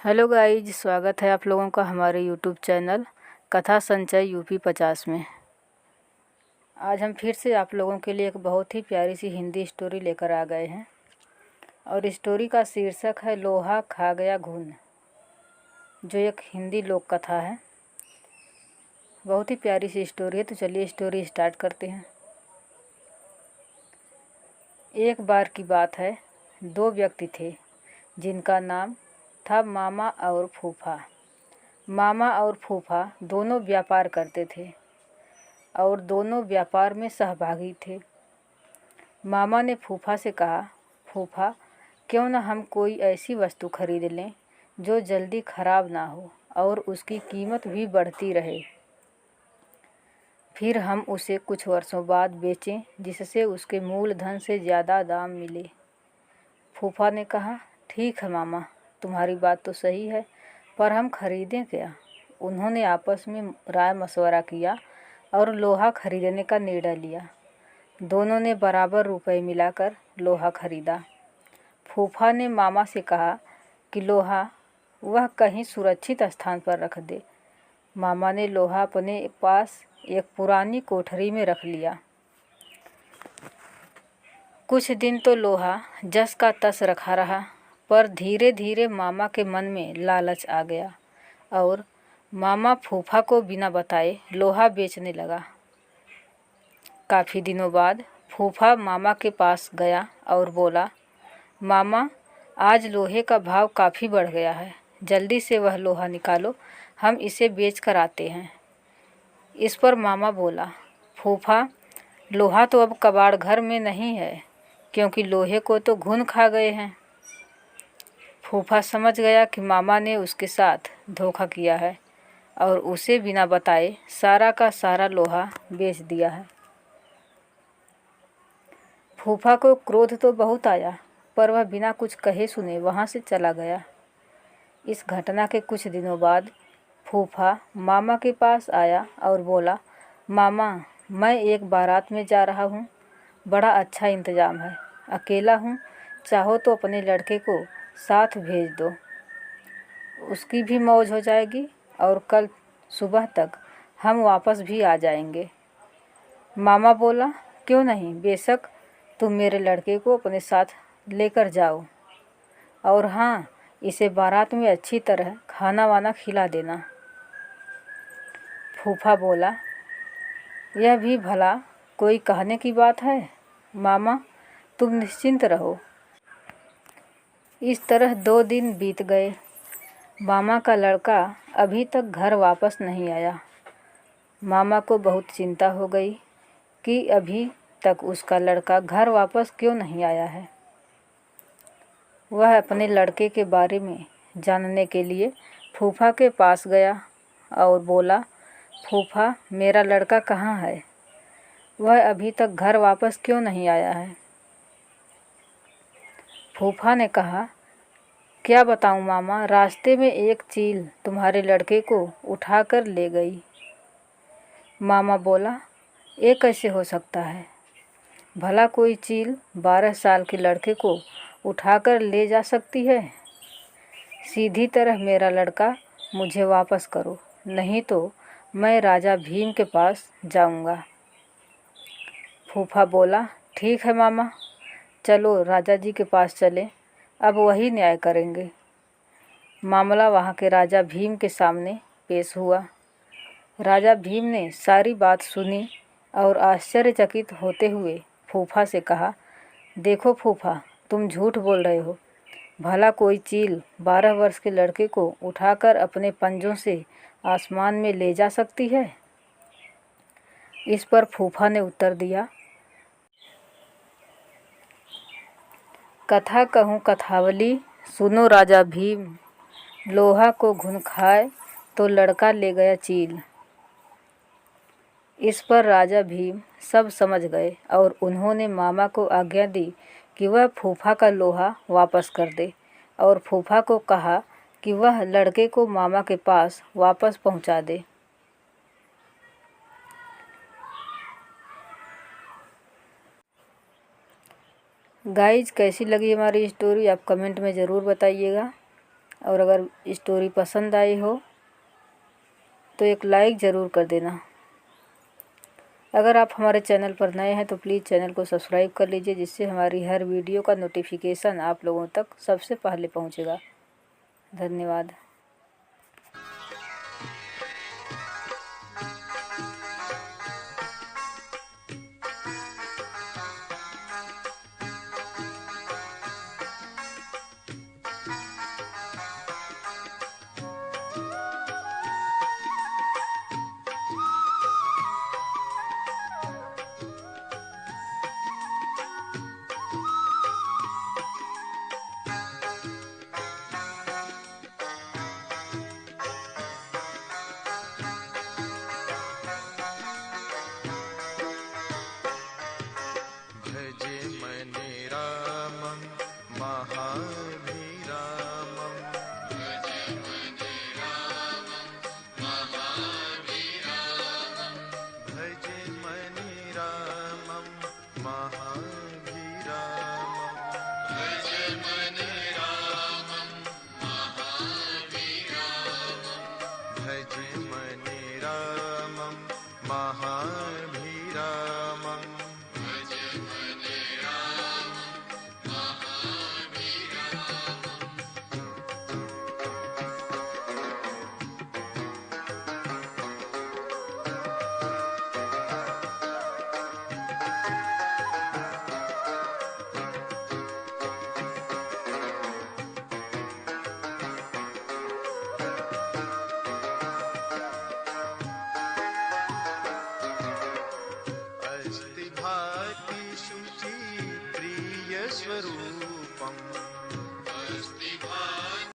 Hello guys, स्वागत है आप लोगों का हमारे यूट्यूब चैनल कथा संचय यूपी 50 में। आज हम फिर से आप लोगों के लिए एक बहुत ही प्यारी सी हिंदी स्टोरी लेकर आ गए हैं और स्टोरी का शीर्षक है लोहा खा गया घुन, जो एक हिंदी लोक कथा है। बहुत ही प्यारी सी स्टोरी है, तो चलिए स्टोरी स्टार्ट करते हैं। एक बार की बात है, दो व्यक्ति थे जिनका नाम था मामा और फूफा। मामा और फूफा दोनों व्यापार करते थे और दोनों व्यापार में सहभागी थे। मामा ने फूफा से कहा, फूफा, क्यों न हम कोई ऐसी वस्तु खरीद लें जो जल्दी खराब ना हो और उसकी कीमत भी बढ़ती रहे। फिर हम उसे कुछ वर्षों बाद बेचें जिससे उसके मूलधन से ज़्यादा दाम मिले। फूफा ने कहा, ठीक है मामा, तुम्हारी बात तो सही है, पर हम खरीदें क्या? उन्होंने आपस में राय मशवरा किया और लोहा खरीदने का निर्णय लिया। दोनों ने बराबर रुपए मिलाकर लोहा खरीदा। फूफा ने मामा से कहा कि लोहा वह कहीं सुरक्षित स्थान पर रख दे। मामा ने लोहा अपने पास एक पुरानी कोठरी में रख लिया। कुछ दिन तो लोहा जस का तस रखा रहा, पर धीरे धीरे मामा के मन में लालच आ गया और मामा फूफा को बिना बताए लोहा बेचने लगा। काफ़ी दिनों बाद फूफा मामा के पास गया और बोला, मामा, आज लोहे का भाव काफ़ी बढ़ गया है, जल्दी से वह लोहा निकालो, हम इसे बेच कर आते हैं। इस पर मामा बोला, फूफा, लोहा तो अब कबाड़ घर में नहीं है, क्योंकि लोहे को तो घुन खा गए हैं। फूफा समझ गया कि मामा ने उसके साथ धोखा किया है और उसे बिना बताए सारा का सारा लोहा बेच दिया है। फूफा को क्रोध तो बहुत आया, पर वह बिना कुछ कहे सुने वहाँ से चला गया। इस घटना के कुछ दिनों बाद फूफा मामा के पास आया और बोला, मामा, मैं एक बारात में जा रहा हूँ, बड़ा अच्छा इंतज़ाम है, अकेला हूँ, चाहो तो अपने लड़के को साथ भेज दो, उसकी भी मौज हो जाएगी और कल सुबह तक हम वापस भी आ जाएंगे। मामा बोला, क्यों नहीं, बेशक, तुम मेरे लड़के को अपने साथ लेकर जाओ और हाँ, इसे बारात में अच्छी तरह खाना वाना खिला देना। फूफा बोला, यह भी भला कोई कहने की बात है, मामा, तुम निश्चिंत रहो। इस तरह 2 दिन बीत गए। मामा का लड़का अभी तक घर वापस नहीं आया। मामा को बहुत चिंता हो गई कि अभी तक उसका लड़का घर वापस क्यों नहीं आया है। वह अपने लड़के के बारे में जानने के लिए फूफा के पास गया और बोला, फूफा, मेरा लड़का कहाँ है? वह अभी तक घर वापस क्यों नहीं आया है? फूफा ने कहा, क्या बताऊं मामा, रास्ते में एक चील तुम्हारे लड़के को उठाकर ले गई। मामा बोला, ये कैसे हो सकता है? भला कोई चील 12 साल के लड़के को उठाकर ले जा सकती है? सीधी तरह मेरा लड़का मुझे वापस करो, नहीं तो मैं राजा भीम के पास जाऊंगा। फूफा बोला, ठीक है मामा, चलो राजा जी के पास चलें, अब वही न्याय करेंगे। मामला वहाँ के राजा भीम के सामने पेश हुआ। राजा भीम ने सारी बात सुनी और आश्चर्यचकित होते हुए फूफा से कहा, देखो फूफा, तुम झूठ बोल रहे हो। भला कोई चील 12 वर्ष के लड़के को उठाकर अपने पंजों से आसमान में ले जा सकती है? इस पर फूफा ने उत्तर दिया, कथा कहूँ कथावली, सुनो राजा भीम, लोहा को घुन खाए तो लड़का ले गया चील। इस पर राजा भीम सब समझ गए और उन्होंने मामा को आज्ञा दी कि वह फूफा का लोहा वापस कर दे और फूफा को कहा कि वह लड़के को मामा के पास वापस पहुंचा दे। गाइज, कैसी लगी हमारी स्टोरी आप कमेंट में ज़रूर बताइएगा और अगर स्टोरी पसंद आई हो तो एक लाइक ज़रूर कर देना। अगर आप हमारे चैनल पर नए हैं तो प्लीज़ चैनल को सब्सक्राइब कर लीजिए, जिससे हमारी हर वीडियो का नोटिफिकेशन आप लोगों तक सबसे पहले पहुंचेगा। धन्यवाद। भजे मने रामं महाभिरामं भजे मने रामं महाभिरामं भजे मने रामं महाभिरामं भजे मने रामं महाभिरामं भजे मने रामं महाभिरामं अस्ति भाति शुचि प्रिय स्वरूपम् अस्ति